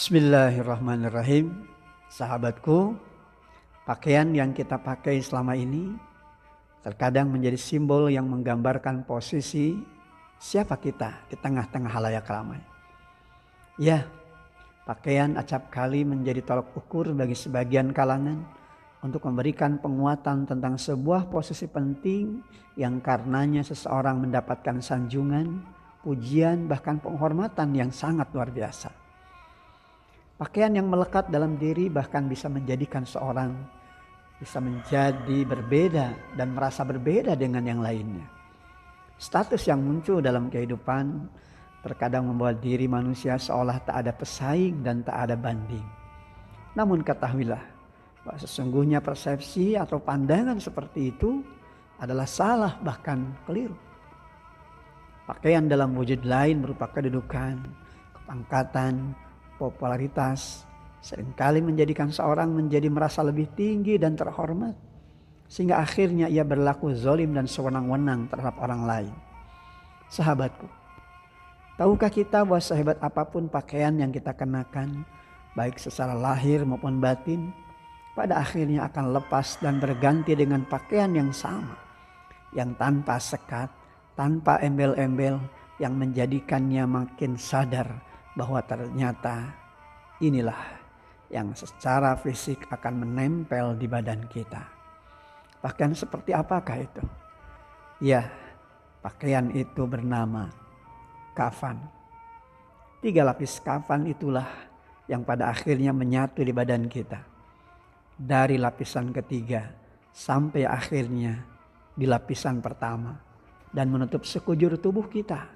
Bismillahirrahmanirrahim. Sahabatku, pakaian yang kita pakai selama ini terkadang menjadi simbol yang menggambarkan posisi siapa kita di tengah-tengah halayak ramai. Ya, pakaian acap kali menjadi tolok ukur bagi sebagian kalangan untuk memberikan penguatan tentang sebuah posisi penting yang karenanya seseorang mendapatkan sanjungan, pujian, bahkan penghormatan yang sangat luar biasa. Pakaian yang melekat dalam diri bahkan bisa menjadikan seorang bisa menjadi berbeda dan merasa berbeda dengan yang lainnya. Status yang muncul dalam kehidupan terkadang membuat diri manusia seolah tak ada pesaing dan tak ada banding. Namun ketahuilah bahwa sesungguhnya persepsi atau pandangan seperti itu adalah salah bahkan keliru. Pakaian dalam wujud lain berupa kedudukan, kepangkatan, popularitas seringkali menjadikan seorang menjadi merasa lebih tinggi dan terhormat, sehingga akhirnya ia berlaku zalim dan sewenang-wenang terhadap orang lain. Sahabatku, tahukah kita bahwa sehebat apapun pakaian yang kita kenakan, baik secara lahir maupun batin, pada akhirnya akan lepas dan berganti dengan pakaian yang sama, yang tanpa sekat, tanpa embel-embel, yang menjadikannya makin sadar bahwa ternyata inilah yang secara fisik akan menempel di badan kita. Pakaian seperti apakah itu? Ya, pakaian itu bernama kafan. 3 lapis kafan itulah yang pada akhirnya menyatu di badan kita. Dari lapisan ketiga sampai akhirnya di lapisan pertama. Dan menutup sekujur tubuh kita,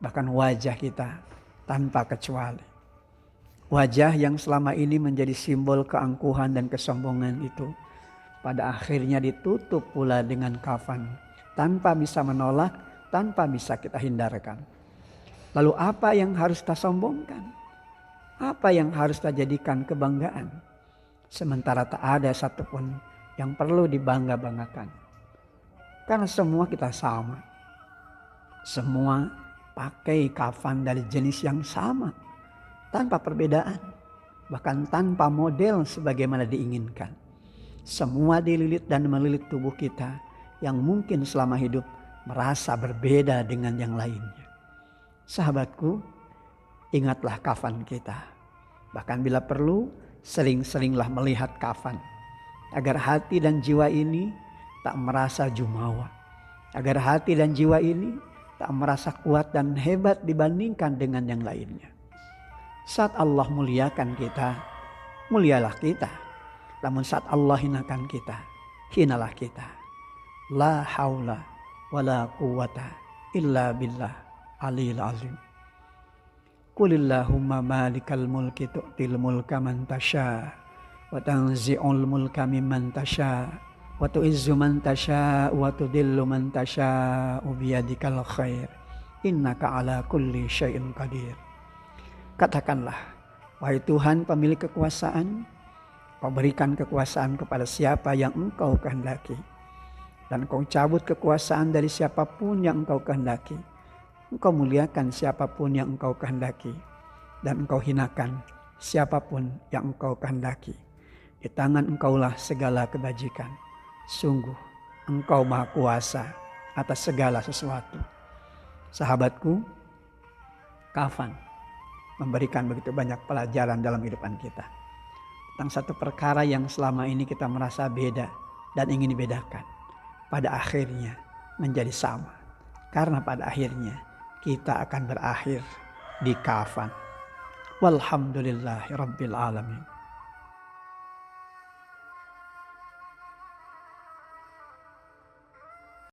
bahkan wajah kita tanpa kecuali. Wajah yang selama ini menjadi simbol keangkuhan dan kesombongan itu pada akhirnya ditutup pula dengan kafan, tanpa bisa menolak, tanpa bisa kita hindarkan. Lalu apa yang harus kita sombongkan? Apa yang harus kita jadikan kebanggaan? Sementara tak ada satupun yang perlu dibangga-banggakan. Karena semua kita sama. Semua pakai kafan dari jenis yang sama, tanpa perbedaan, bahkan tanpa model sebagaimana diinginkan. Semua dililit dan melilit tubuh kita yang mungkin selama hidup merasa berbeda dengan yang lainnya. Sahabatku, ingatlah kafan kita. Bahkan bila perlu, sering-seringlah melihat kafan, agar hati dan jiwa ini tak merasa jumawa, agar hati dan jiwa ini tak merasa kuat dan hebat dibandingkan dengan yang lainnya. Saat Allah muliakan kita, mulialah kita. Namun saat Allah hinakan kita, hinalah kita. La haula wa la quwata illa billah aliyil azim. Qulillahumma malikal mulki tu'til mulka man tasha wa tanzi'ul mulka mimman tasha wa tu'izzu man tasha wa tudillu man tasha biyadikal khair innaka ala kulli syai'in qadir. Katakanlah, wahai Tuhan pemilik kekuasaan, Kau berikan kekuasaan kepada siapa yang Engkau kehendaki, dan Kau cabut kekuasaan dari siapapun yang Engkau kehendaki. Engkau muliakan siapapun yang Engkau kehendaki, dan Engkau hinakan siapapun yang Engkau kehendaki. Di tangan Engkaulah segala kebajikan. Sungguh Engkau Maha Kuasa atas segala sesuatu. Sahabatku, kafan memberikan begitu banyak pelajaran dalam kehidupan kita. Tentang satu perkara yang selama ini kita merasa beda dan ingin dibedakan, pada akhirnya menjadi sama. Karena pada akhirnya kita akan berakhir di kafan. Walhamdulillahi rabbil alamin.